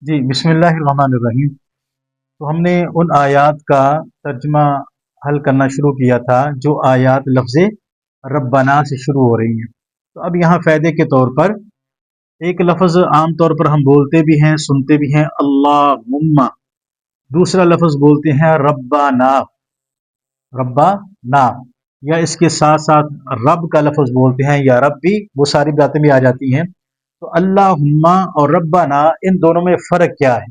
جی बिस्मिल्लाहिर्रहमानिर्रहीम। तो हमने उन आयात का तर्जमा हल करना शुरू किया था जो आयात लफ्ज़ रब्बाना से शुरू हो रही हैं। तो अब यहाँ फ़ायदे के तौर पर एक लफ्ज़ आम तौर पर हम बोलते भी हैं, सुनते भी हैं, अल्लाहुम्मा। दूसरा लफ्ज़ बोलते हैं रब्बाना, रब्बाना, या इसके साथ साथ रब का लफ्ज़ बोलते हैं या रब्बी, वो सारी बातें भी आ जाती हैं। तो अल्लाहुम्मा और रब्बाना, इन दोनों में फ़र्क क्या है?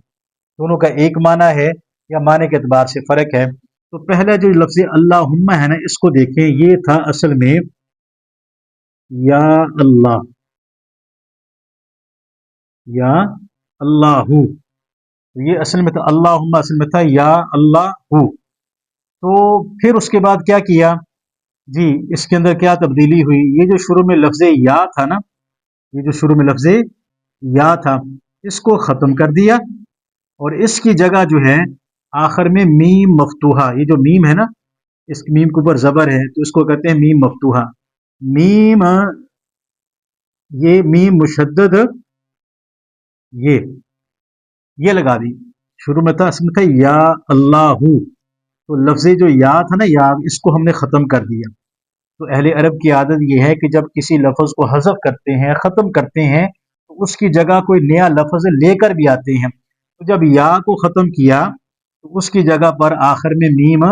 दोनों का एक माना है या माने के एतबार से फ़र्क है? तो पहला जो लफ्ज़ अल्लाहुम्मा है ना, इसको देखें, ये था असल में या अल्लाह, या अल्लाहू। तो ये असल में था अल्लाहुम्मा, असल में था या अल्लाहू। तो फिर उसके बाद क्या किया जी, इसके अंदर क्या तब्दीली हुई? ये जो शुरू में लफ्ज़ या था ना, ये जो शुरू में लफ्ज़ या था, इसको ख़त्म कर दिया और इसकी जगह जो है आखिर में मीम मफ्तूहा, ये जो मीम है ना, इस मीम के ऊपर ज़बर है तो इसको कहते हैं मीम मफ्तूहा। मीम, ये मीम मुशद्दद, ये ये लगा दी। शुरू में था, इसमें था या अल्लाहू, तो लफ्ज़ जो या था ना, या, इसको हमने ख़त्म कर दिया। तो अहले अरब की आदत यह है कि जब किसी लफ्ज़ को हज़फ करते हैं, ख़त्म करते हैं, तो उसकी जगह कोई नया लफ्ज़ लेकर भी आते हैं। तो जब या को ख़त्म किया तो उसकी जगह पर आखिर में मीम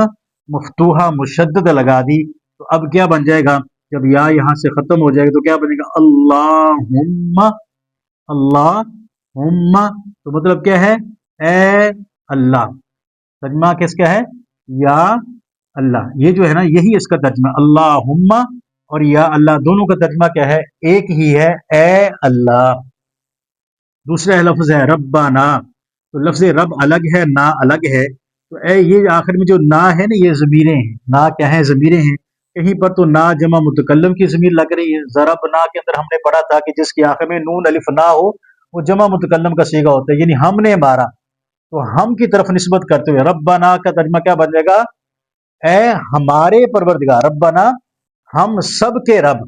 मफ्तूहा मुशद्दद लगा दी। तो अब क्या बन जाएगा? जब या यहाँ से ख़त्म हो जाएगा तो क्या बनेगा? अल्लाहुम्मा, अल्लाहुम्मा। तो मतलब क्या है? ए अल्लाह। तर्जमा किसका है? या अल्लाह। ये जो है ना, यही इसका तर्जमा, अल्लाहुम्मा और या अल्लाह, दोनों का तर्जमा क्या है? एक ही है, ए अल्लाह। दूसरा लफ्ज़ है रब्बाना, तो लफ्ज़ रब अलग है, ना अलग है। तो ए, ये आखिर में जो ना है ना, ये ज़मीरें हैं। ना क्या है? ज़मीरें हैं। कहीं पर तो ना जमा मुतकल्लम की ज़मीर लग रही है। ज़रब ना के अंदर हमने पढ़ा था कि जिसके आखिर में नून अलिफ ना हो, वो जमा मुतकल्लम का सीगा होता है, यानी हमने मारा। तो हम की तरफ निस्बत करते हुए रब्बाना का तर्जमा क्या बन जाएगा? ए हमारे परवरदिगार, रब्बाना, हम सब के रब,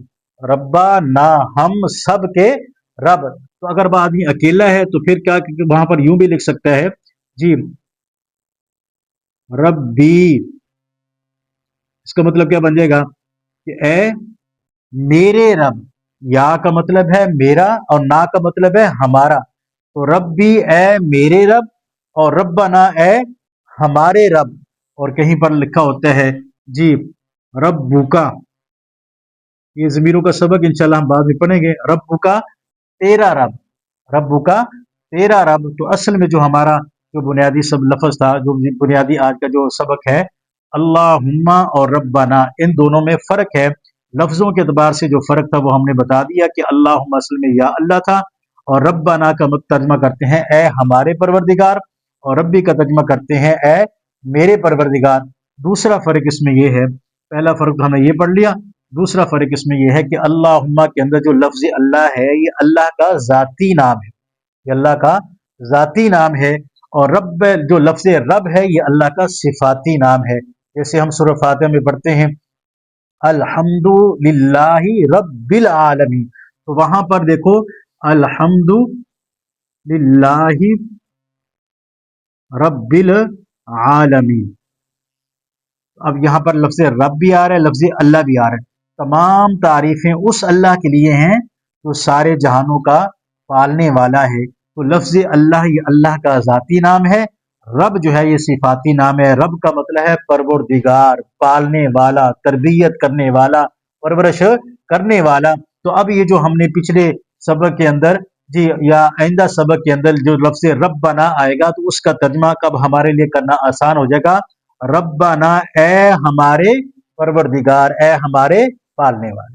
रब्बाना, हम सब के रब। तो अगर वह आदमी अकेला है तो फिर क्या, वहां पर यूं भी लिख सकता है जी, रब्बी। इसका मतलब क्या बन जाएगा कि ए मेरे रब। या का मतलब है मेरा और ना का मतलब है हमारा। तो रब्बी, ए मेरे रब, और रब्बाना, ए हमारे रब। और कहीं पर लिखा होता है जी, रब्बुका। ये ज़मीरों का सबक इंशाल्लाह हम बाद में पढ़ेंगे। रब्बुका, तेरा रब, रब्बुका, तेरा रब। तो असल में जो हमारा जो बुनियादी सब लफ्ज़ था, जो बुनियादी आज का जो सबक है, अल्लाहुम्मा और रब्बाना, इन दोनों में फ़र्क है। लफ्ज़ों के अतबार से जो फ़र्क था वो हमने बता दिया कि अल्लाहुम्मा असल में या अल्लाह था, और रब्बाना का तर्जमा करते हैं ए हमारे परवरदिगार, और रब्बी का तर्जमा करते हैं ए मेरे परवरदिगार। दूसरा फ़र्क इसमें यह है, पहला फ़र्क तो हमने ये पढ़ लिया। दूसरा फ़र्क इसमें यह है कि अल्लाहुम्मा के अंदर जो लफ्ज़ अल्लाह है, ये अल्लाह का ज़ाती नाम है, ये अल्लाह का ज़ाती नाम है। और रब, जो लफ्ज़ रब है, ये अल्लाह का सिफ़ाती नाम है। जैसे हम सूरह फातिहा में पढ़ते हैं अल्हम्दु लिल्लाहि रब्बिल आलमीन, तो वहां पर देखो अल्हम्दु लिल्लाहि रब्बिल आलमीन। अब यहाँ पर लफ्ज़ रब भी आ रहा है, लफ्ज़ अल्लाह भी आ रहा है। तमाम तारीफ़ें उस अल्लाह के लिए हैं जो सारे जहानों का पालने वाला है। तो लफ्ज़ अल्लाह, ये अल्लाह का ज़ाती नाम है। रब जो है ये सिफाती नाम है। रब का मतलब है परवरदिगार, पालने वाला, तरबियत करने वाला, परवरिश करने वाला। तो अब ये जो हमने पिछले सबक के अंदर जी, या आइंदा सबक के अंदर जो लफ्ज़ रब्बाना आएगा, तो उसका तर्जमा कब हमारे लिए करना आसान हो जाएगा? रब्बाना, ए हमारे परवरदिगार, ए हमारे पालने वाले।